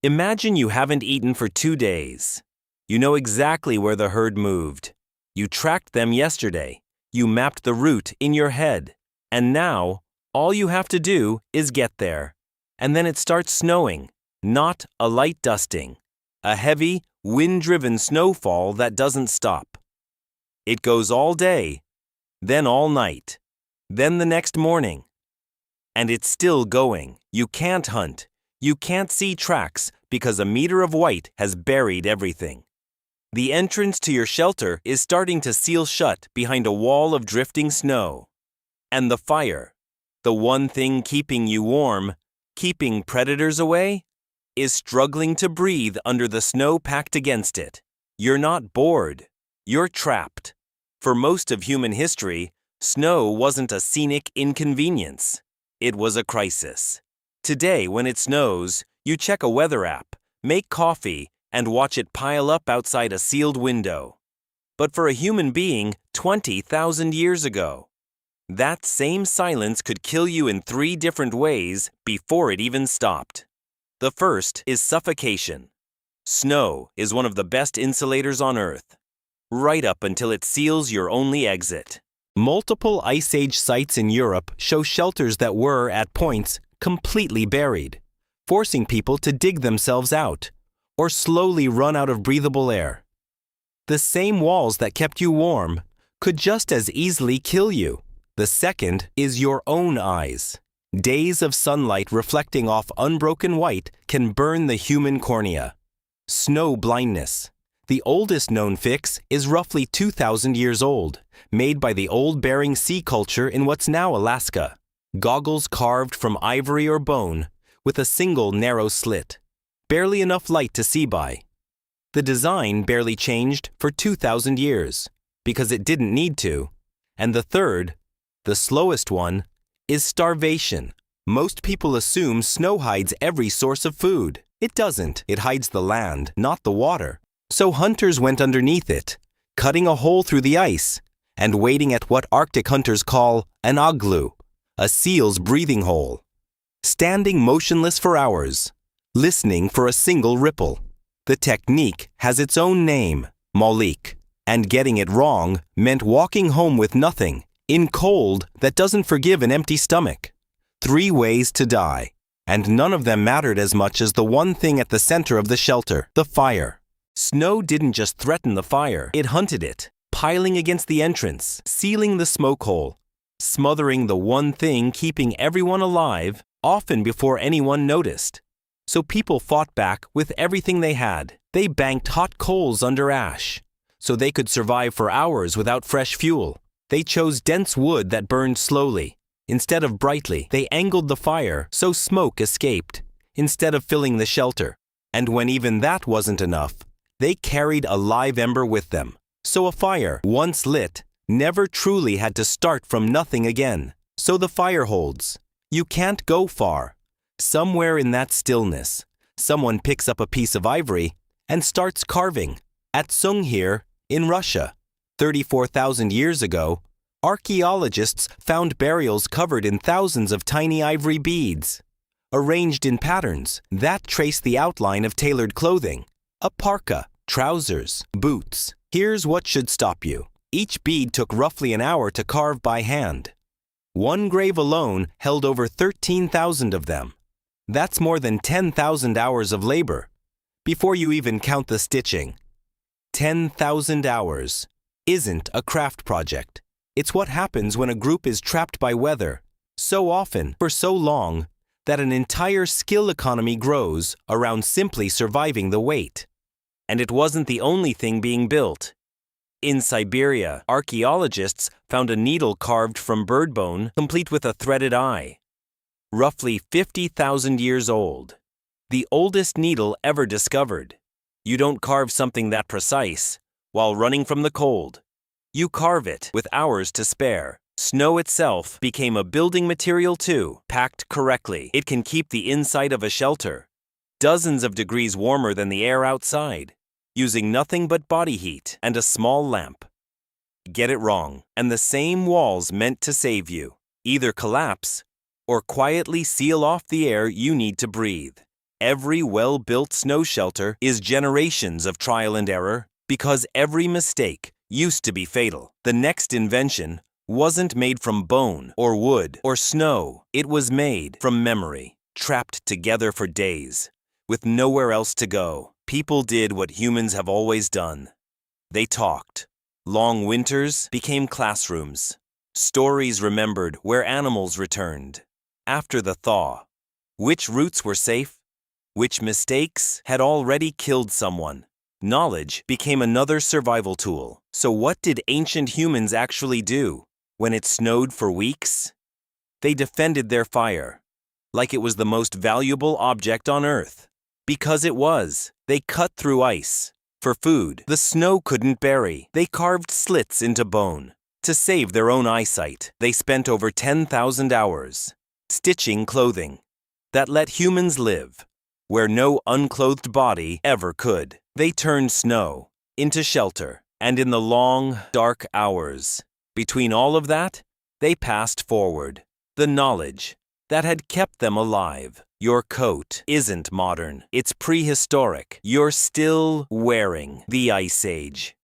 Imagine you haven't eaten for 2 days. You know exactly where the herd moved. You tracked them yesterday. You mapped the route in your head. And now, all you have to do is get there. And then it starts snowing, not a light dusting. A heavy, wind-driven snowfall that doesn't stop. It goes all day, then all night, then the next morning. And it's still going. You can't hunt. You can't see tracks because a meter of white has buried everything. The entrance to your shelter is starting to seal shut behind a wall of drifting snow. And the fire, the one thing keeping you warm, keeping predators away, is struggling to breathe under the snow packed against it. You're not bored. You're trapped. For most of human history, snow wasn't a scenic inconvenience. It was a crisis. Today, when it snows, you check a weather app, make coffee, and watch it pile up outside a sealed window. But for a human being 20,000 years ago, that same silence could kill you in 3 different ways before it even stopped. The first is suffocation. Snow is one of the best insulators on Earth, right up until it seals your only exit. Multiple Ice Age sites in Europe show shelters that were, at points, completely buried, forcing people to dig themselves out, or slowly run out of breathable air. The same walls that kept you warm could just as easily kill you. The second is your own eyes. Days of sunlight reflecting off unbroken white can burn the human cornea. Snow blindness. The oldest known fix is roughly 2,000 years old, made by the old Bering Sea culture in what's now Alaska. Goggles carved from ivory or bone, with a single narrow slit. Barely enough light to see by. The design barely changed for 2,000 years, because it didn't need to. And the third, the slowest one, is starvation. Most people assume snow hides every source of food. It doesn't. It hides the land, not the water. So hunters went underneath it, cutting a hole through the ice, and waiting at what Arctic hunters call an igloo, a seal's breathing hole. Standing motionless for hours, listening for a single ripple. The technique has its own name, Malik, and getting it wrong meant walking home with nothing, in cold that doesn't forgive an empty stomach. 3 ways to die, and none of them mattered as much as the one thing at the center of the shelter, the fire. Snow didn't just threaten the fire, it hunted it, piling against the entrance, sealing the smoke hole, smothering the one thing keeping everyone alive, often before anyone noticed. So people fought back with everything they had. They banked hot coals under ash, so they could survive for hours without fresh fuel. They chose dense wood that burned slowly. Instead of brightly, they angled the fire so smoke escaped, instead of filling the shelter. And when even that wasn't enough, they carried a live ember with them. So a fire, once lit, never truly had to start from nothing again. So the fire holds. You can't go far. Somewhere in that stillness, someone picks up a piece of ivory and starts carving. At Sunghir, in Russia, 34,000 years ago, archaeologists found burials covered in thousands of tiny ivory beads, arranged in patterns that trace the outline of tailored clothing. A parka, trousers, boots. Here's what should stop you. Each bead took roughly an hour to carve by hand. One grave alone held over 13,000 of them. That's more than 10,000 hours of labor, before you even count the stitching. 10,000 hours isn't a craft project. It's what happens when a group is trapped by weather, so often, for so long, that an entire skill economy grows around simply surviving the wait. And it wasn't the only thing being built. In Siberia, archaeologists found a needle carved from bird bone, complete with a threaded eye. Roughly 50,000 years old. The oldest needle ever discovered. You don't carve something that precise while running from the cold. You carve it with hours to spare. Snow itself became a building material too. Packed correctly, it can keep the inside of a shelter dozens of degrees warmer than the air outside, using nothing but body heat and a small lamp. Get it wrong, and the same walls meant to save you either collapse or quietly seal off the air you need to breathe. Every well-built snow shelter is generations of trial and error because every mistake used to be fatal. The next invention wasn't made from bone or wood or snow. It was made from memory, trapped together for days, with nowhere else to go. People did what humans have always done. They talked. Long winters became classrooms. Stories remembered where animals returned. After the thaw, which routes were safe? Which mistakes had already killed someone? Knowledge became another survival tool. So what did ancient humans actually do when it snowed for weeks? They defended their fire, like it was the most valuable object on Earth. Because it was. They cut through ice. For food, the snow couldn't bury. They carved slits into bone. To save their own eyesight, they spent over 10,000 hours stitching clothing that let humans live where no unclothed body ever could. They turned snow into shelter, and in the long, dark hours between all of that, they passed forward the knowledge that had kept them alive. Your coat isn't modern. It's prehistoric. You're still wearing the Ice Age.